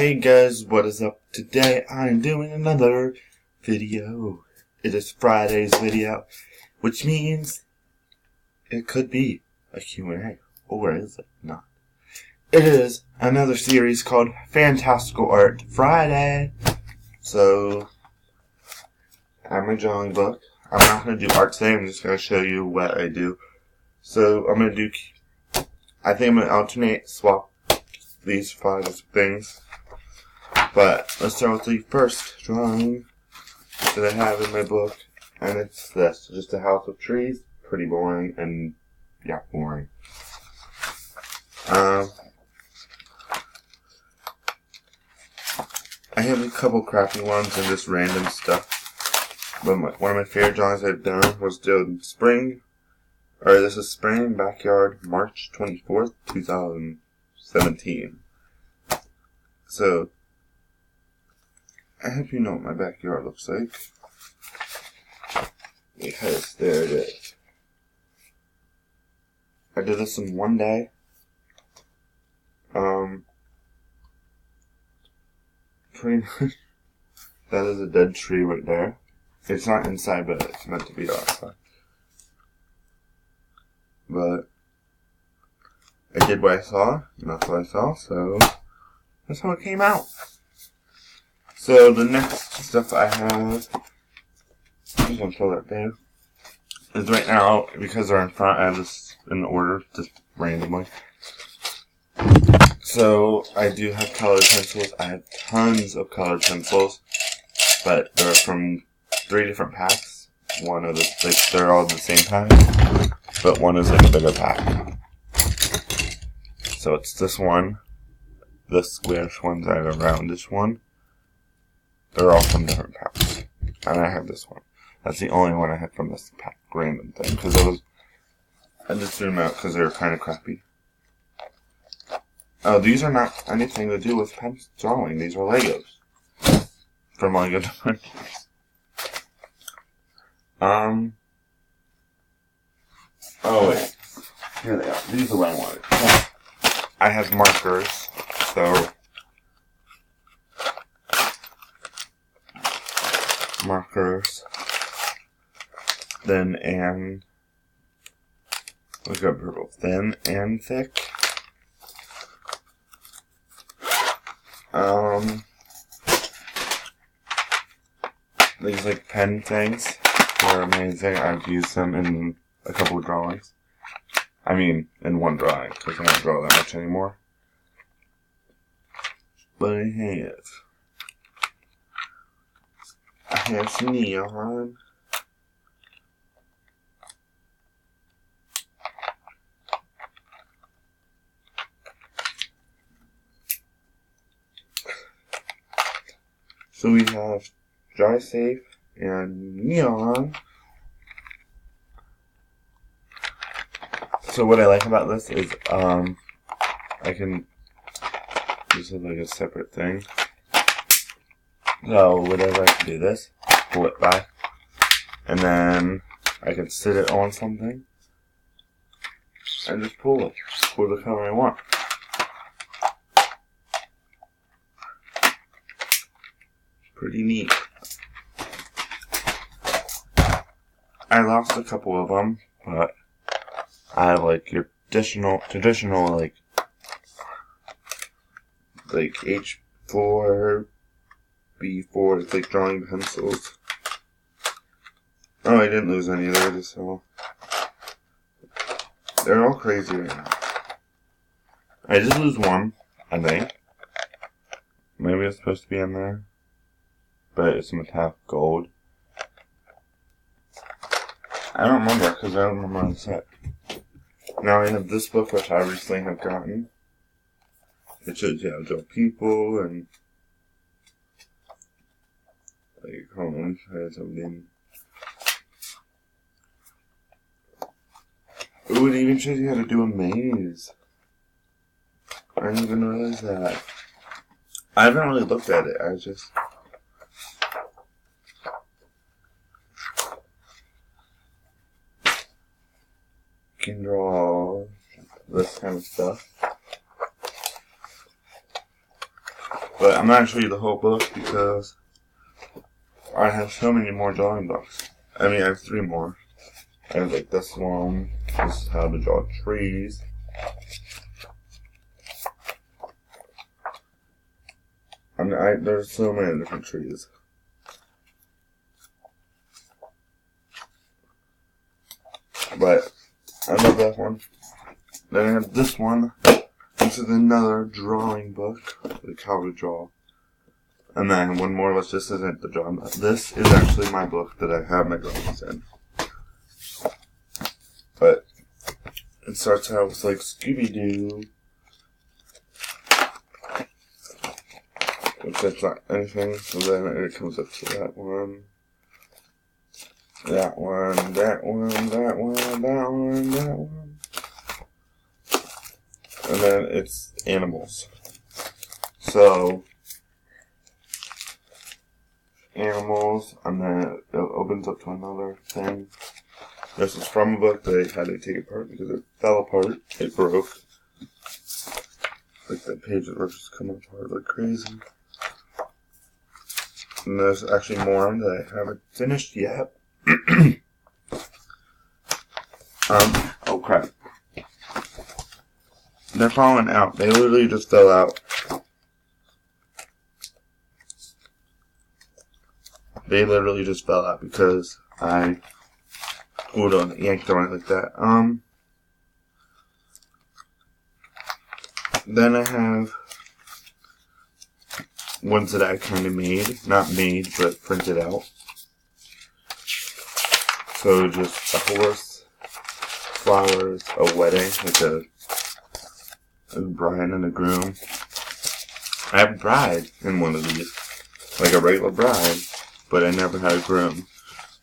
Hey guys, what is up? Today I'm doing another video. It is Friday's video, which means it could be a Q&A, or is it not? It is another series called Fantastical Art Friday. So, I have my drawing book. I'm not going to do art today, I'm just going to show you what I do. So, I think I'm going to alternate, swap these 5 things. But let's start with the first drawing that I have in my book, and it's this, just a house with trees. Pretty boring, and yeah, boring. I have a couple crappy ones and just random stuff. But one of my favorite drawings I've done was this is spring, backyard, March 24th, 2017. So, I hope you know what my backyard looks like, because there it is. I did this in one day. Pretty much, that is a dead tree right there. It's not inside, but it's meant to be outside. But I did what I saw, and that's what I saw, so that's how it came out. So the next stuff I have, I'm just going to throw that there, is right now, because they're in front, I have this in order, just randomly. So I do have colored pencils. I have tons of colored pencils, but they're from 3 different packs. One of they're all the same pack, but one is in a bigger pack. So it's this one, the squarish ones, I have a roundish one. They're all from different packs. And I have this one. That's the only one I had from this pack random thing. Because I just threw them out because they were kind of crappy. Oh, these are not anything to do with pen drawing. These are Legos. From Lego Dimensions. Oh wait. Here they are. These are what I wanted. I have markers. So, markers, thin and, let's go purple, thin and thick. These like pen things, they're amazing. I've used them in a couple of drawings. I mean, in one drawing, because I don't draw that much anymore. But I have some neon. So we have dry safe and neon. So what I like about this is I can use it like a separate thing. So whatever, I can do this, pull it back, and then I can sit it on something and just pull the color I want. Pretty neat. I lost a couple of them, but I have like your traditional like H4, B4, it's like drawing pencils. Oh, I didn't lose any, they're just all, they're all crazy right now. I just lose one, I think. Maybe it's supposed to be in there, but it's metallic gold. I don't remember, because I don't remember on the set. Now I have this book, which I recently have gotten. It shows you how to draw people, and like, hold on, try something. Ooh, it even shows you how to do a maze. I didn't even realize that. I haven't really looked at it, I just... can draw this kind of stuff. But I'm not going to show you the whole book because I have so many more drawing books. I mean, I have 3 more. I have like this one. This is how to draw trees. There's so many different trees. But I love that one. Then I have this one. This is another drawing book, like how to draw. And then one more, which this isn't the drawing book. This is actually my book that I have my drawings in. But it starts out with like Scooby-Doo. Which that's not anything, so then it comes up to that one. That one, that one, that one, that one, that one. And then it's animals. So, animals, and then it opens up to another thing. This is from a book they had to take apart because it fell apart. It broke. Like the pages were just coming apart like crazy. And there's actually more that I haven't finished yet. Oh crap. They're falling out. They literally just fell out. They literally just fell out because I yanked them like that. Then I have ones that I kind of made. Not made, but printed out. So just a horse, flowers, a wedding, like a bride and a groom. I have a bride in one of these, like a regular bride, but I never had a groom.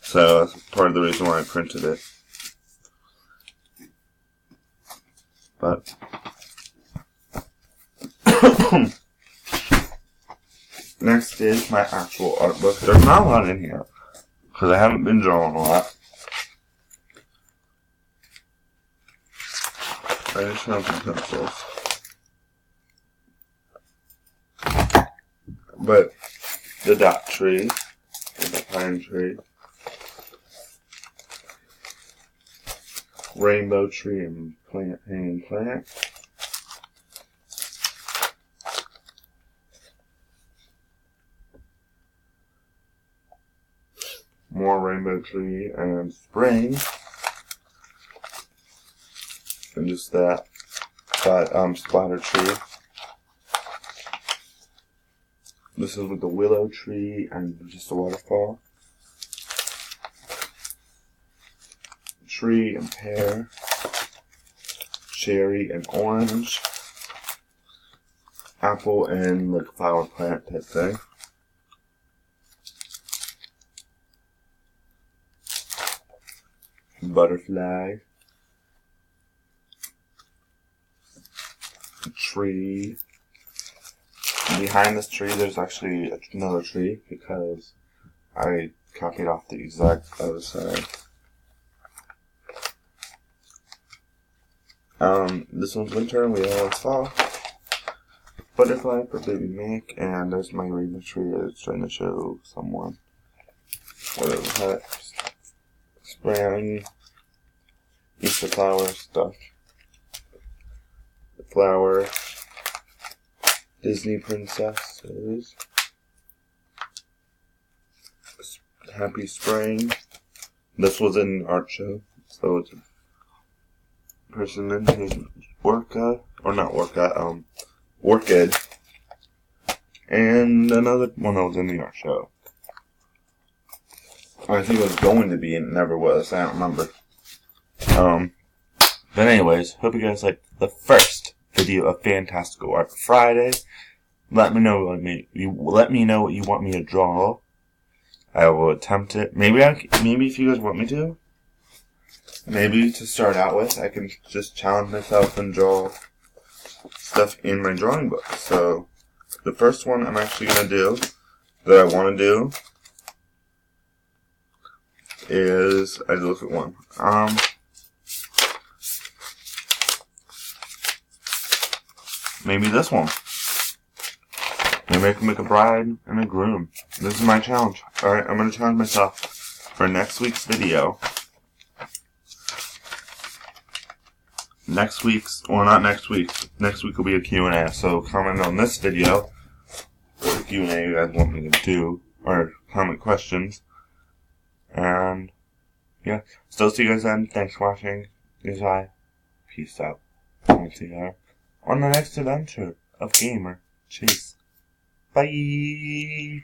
So that's part of the reason why I printed it. But next is my actual art book. There's not a lot in here, because I haven't been drawing a lot. I just have some pencils. But the dot tree, the pine tree, rainbow tree and plant, hanging plant, more rainbow tree and spring, and just that splatter tree. This is with the willow tree and just a waterfall. Tree and pear. Cherry and orange. Apple and like a flower plant type thing. Butterfly. A tree. Behind this tree, there's actually another tree because I copied off the exact other side. This one's winter, and we have fall. Butterfly for baby Mick, and there's my rainbow tree. I was trying to show someone what it had. Spring, Easter flower stuff. The flower. Disney princesses. Happy spring. This was an art show, so it's a person in his orchid, and another one that was in the art show. I think it was going to be, and it never was. I don't remember. But anyways, hope you guys liked the first video of Fanastical Art Friday. Let me know what you want me to draw. I will attempt it. Maybe if you guys want me to. Maybe to start out with, I can just challenge myself and draw stuff in my drawing book. So the first one I'm actually gonna do that I want to do is I look at one. Maybe this one. make a bride and a groom. This is my challenge. Alright, I'm gonna challenge myself for next week's video. Next week will be a Q&A, so comment on this video for the Q&A you guys want me to do, or comment questions, and, yeah, so see you guys then, thanks for watching, goodbye, peace out, and see you on the next adventure of Gamer Chase, bye!